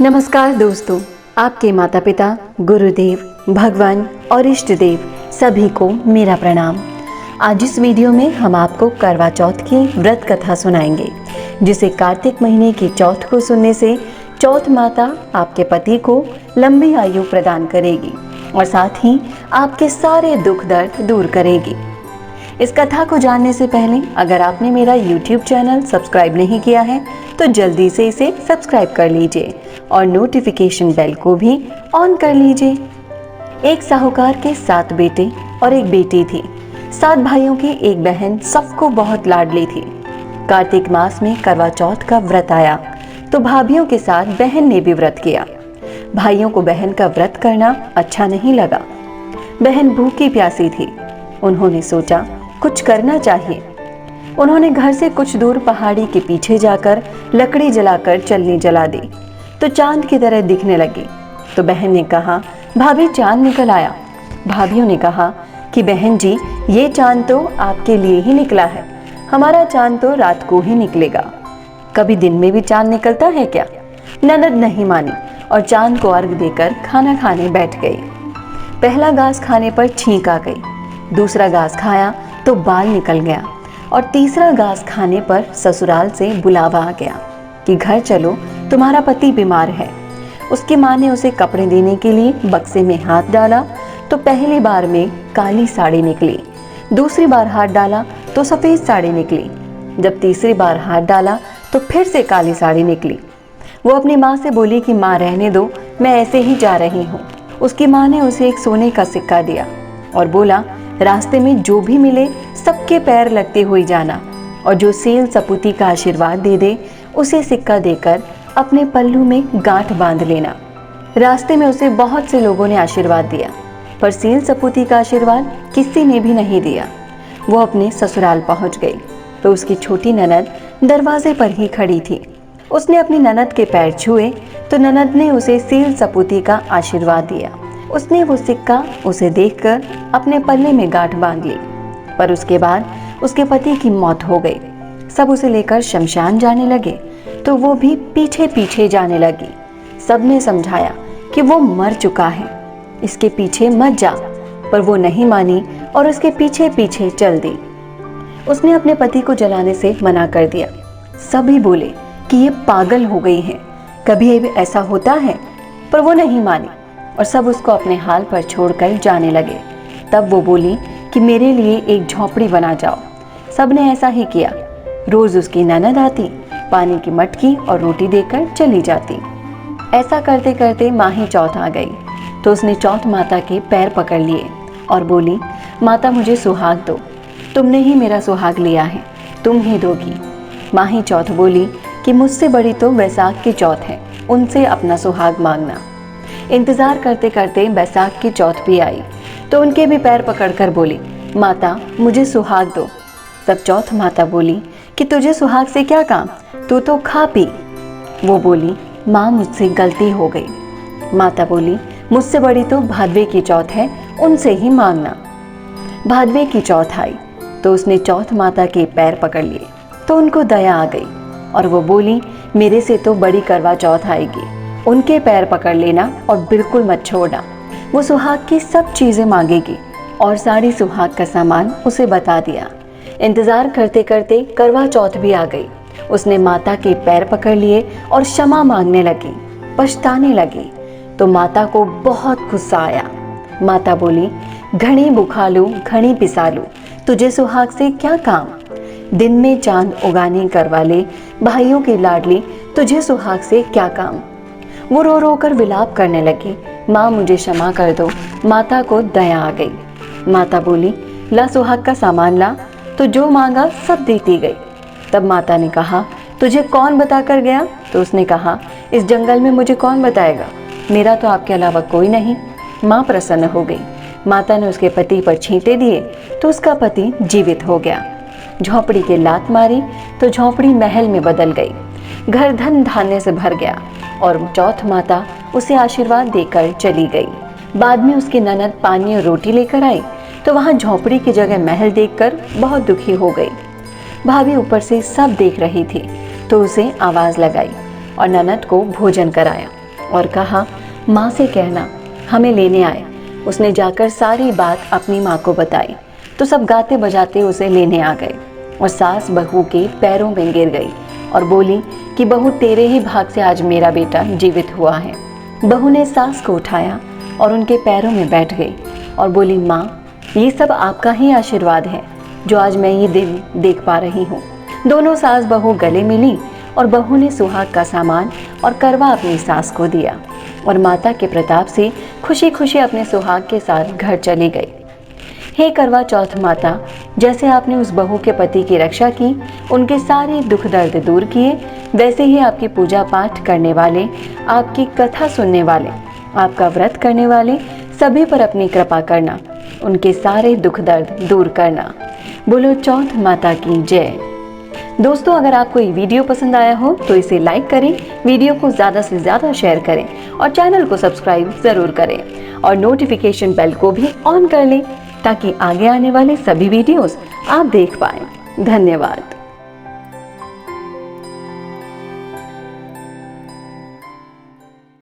नमस्कार दोस्तों, आपके माता पिता, गुरुदेव, भगवान और इष्ट देव सभी को मेरा प्रणाम। आज इस वीडियो में हम आपको करवा चौथ की व्रत कथा सुनाएंगे, जिसे कार्तिक महीने की चौथ को सुनने से चौथ माता आपके पति को लंबी आयु प्रदान करेगी और साथ ही आपके सारे दुख दर्द दूर करेगी। इस कथा को जानने से पहले अगर आपने मेरा YouTube चैनल सब्सक्राइब नहीं किया है तो जल्दी से इसे सब्सक्राइब कर लीजिए और नोटिफिकेशन बेल को भी ऑन कर लीजिए। एक साहूकार के 7 बेटे और एक बेटी थी। 7 भाइयों की एक बहन सबको बहुत लाडली थी। कार्तिक मास में करवा चौथ का व्रत आया तो भाभियों के साथ बहन ने भी व्रत किया। भाइयों को बहन का व्रत करना अच्छा नहीं लगा। बहन भूखी प्यासी थी। उन्होंने सोचा कुछ करना चाहिए। उन्होंने घर से कुछ दूर पहाड़ी के पीछे जाकर लकड़ी जलाकर चलनी जला दी तो चांद की तरह दिखने लगी। तो बहन ने कहा, भाभी चांद निकल आया। भाभियों ने कहा कि बहन जी, ये चांद तो आपके लिए ही निकला है, हमारा चांद तो रात को ही निकलेगा। कभी दिन में भी चांद निकलता है क्या? ननद नहीं मानी और चांद को अर्घ देकर खाना खाने बैठ गई। पहला घास खाने पर छींक आ गई, दूसरा घास खाया तो बाल निकल गया और तीसरा घास खाने पर ससुराल से बुलावा आ गया कि घर चलो, तुम्हारा पति बीमार है। उसकी माँ ने उसे कपड़े देने के लिए बक्से में हाथ डाला तो पहली बार में काली साड़ी निकली, दूसरी बार हाथ डाला तो सफ़ेद साड़ी निकली, जब तीसरी बार हाथ डाला तो फिर से काली साड़ी निकली। वो अपनी माँ से बोली कि माँ रहने दो, मैं ऐसे ही जा रही हूँ। उसकी माँ ने उसे एक सोने का सिक्का दिया और बोला, रास्ते में जो भी मिले सबके पैर लगते हुए जाना और जो सेल सपूती का आशीर्वाद दे दे उसे सिक्का देकर अपने पल्लू में गांठ बांध लेना। रास्ते में उसे बहुत से लोगों ने आशीर्वाद दिया, पर सेल सपूती का आशीर्वाद किसी ने भी नहीं दिया। वो अपने ससुराल पहुंच गई तो उसकी छोटी ननद दरवाजे पर ही खड़ी थी। उसने अपनी ननद के पैर छुए तो ननद ने उसे सेल सपूती का आशीर्वाद दिया। उसने वो सिक्का उसे देखकर अपने पल्ले में गांठ बांध ली, पर उसके बाद उसके पति की मौत हो गई। सब उसे लेकर शमशान जाने लगे तो वो भी पीछे पीछे जाने लगी। सबने समझाया कि वो मर चुका है, इसके पीछे मत जा, पर वो नहीं मानी और उसके पीछे पीछे चल दी। उसने अपने पति को जलाने से मना कर दिया। सभी बोले कि ये पागल हो गई है, कभी ऐसा होता है, पर वो नहीं मानी और सब उसको अपने हाल पर छोड़कर जाने लगे। तब वो बोली कि मेरे लिए एक झोपड़ी बना जाओ। सबने ऐसा ही किया। रोज उसकी ननद आती, पानी की मटकी और रोटी देकर चली जाती। ऐसा करते करते माही चौथ आ गई तो उसने चौथ माता के पैर पकड़ लिए और बोली, माता मुझे सुहाग दो, तुमने ही मेरा सुहाग लिया है, तुम ही दोगी। माही चौथ बोली कि मुझसे बड़ी तो वैसाख की चौथ है, उनसे अपना सुहाग मांगना। इंतजार करते करते बैसाख की चौथ भी आई तो उनके भी पैर पकड़कर बोली, माता मुझे सुहाग दो। तब चौथ माता बोली कि तुझे सुहाग से क्या काम, तू तो खा पी। वो बोली, माँ मुझसे गलती हो गई। माता बोली, मुझसे बड़ी तो भादवे की चौथ है, उनसे ही मांगना। भादवे की चौथ आई तो उसने चौथ माता के पैर पकड़ लिए तो उनको दया आ गई और वो बोली, मेरे से तो बड़ी करवा चौथ आएगी, उनके पैर पकड़ लेना और बिल्कुल मत छोड़ना। वो सुहाग की सब चीज़ें मांगेगी और सारी सुहाग का सामान उसे बता दिया। इंतज़ार करते करते करवा चौथ भी आ गई। उसने माता के पैर पकड़ लिए और क्षमा मांगने लगी, पछताने लगी तो माता को बहुत गुस्सा आया। माता बोली, घड़ी बुखालू घड़ी पिसालू, तुझे सुहाग से क्या काम? दिन में चांद उगाने करवा ले, भाइयों की लाडली, तुझे सुहाग से क्या काम? वो रो रो कर विलाप करने लगी, माँ मुझे क्षमा कर दो। माता को दया आ गई। माता बोली, ला सुहाग का सामान ला, तो जो मांगा सब देती गई। तब माता ने कहा, तुझे कौन बता कर गया? तो उसने कहा, इस जंगल में मुझे कौन बताएगा, मेरा तो आपके अलावा कोई नहीं। माँ प्रसन्न हो गई। माता ने उसके पति पर छींटे दिए तो उसका पति जीवित हो गया। झोंपड़ी के लात मारी तो झोंपड़ी महल में बदल गई। घर धन धान्य से भर गया और चौथ माता उसे आशीर्वाद देकर चली गई। बाद में उसकी ननद पानी और रोटी लेकर आई तो वहाँ झोंपड़ी की जगह महल देखकर बहुत दुखी हो गई। भाभी ऊपर से सब देख रही थी तो उसे आवाज़ लगाई और ननद को भोजन कराया। और कहा, माँ से कहना हमें लेने आए। उसने जाकर सारी बात अपनी माँ को बताई तो सब गाते बजाते उसे लेने आ गए और सास बहू के पैरों में गिर गई और बोली कि बहू, तेरे ही भाग से आज मेरा बेटा जीवित हुआ है। बहू ने सास को उठाया और उनके पैरों में बैठ गई और बोली, माँ, ये सब आपका ही आशीर्वाद है जो आज मैं ये दिन देख पा रही हूँ। दोनों सास बहू गले मिली और बहू ने सुहाग का सामान और करवा अपनी सास को दिया और माता के प्रताप से खुशी खुशी अपने सुहाग के साथ घर चली गई। हे करवा चौथ माता, जैसे आपने उस बहू के पति की रक्षा की, उनके सारे दुख दर्द दूर किए, वैसे ही आपकी पूजा पाठ करने वाले, आपकी कथा सुनने वाले, आपका व्रत करने वाले सभी पर अपनी कृपा करना, उनके सारे दुख दर्द दूर करना। बोलो चौथ माता की जय। दोस्तों, अगर आपको ये वीडियो पसंद आया हो तो इसे लाइक करें, वीडियो को ज़्यादा से ज़्यादा शेयर करें और चैनल को सब्सक्राइब ज़रूर करें और नोटिफिकेशन बेल को भी ऑन कर लें ताकि आगे आने वाले सभी वीडियोस आप देख पाएं। धन्यवाद।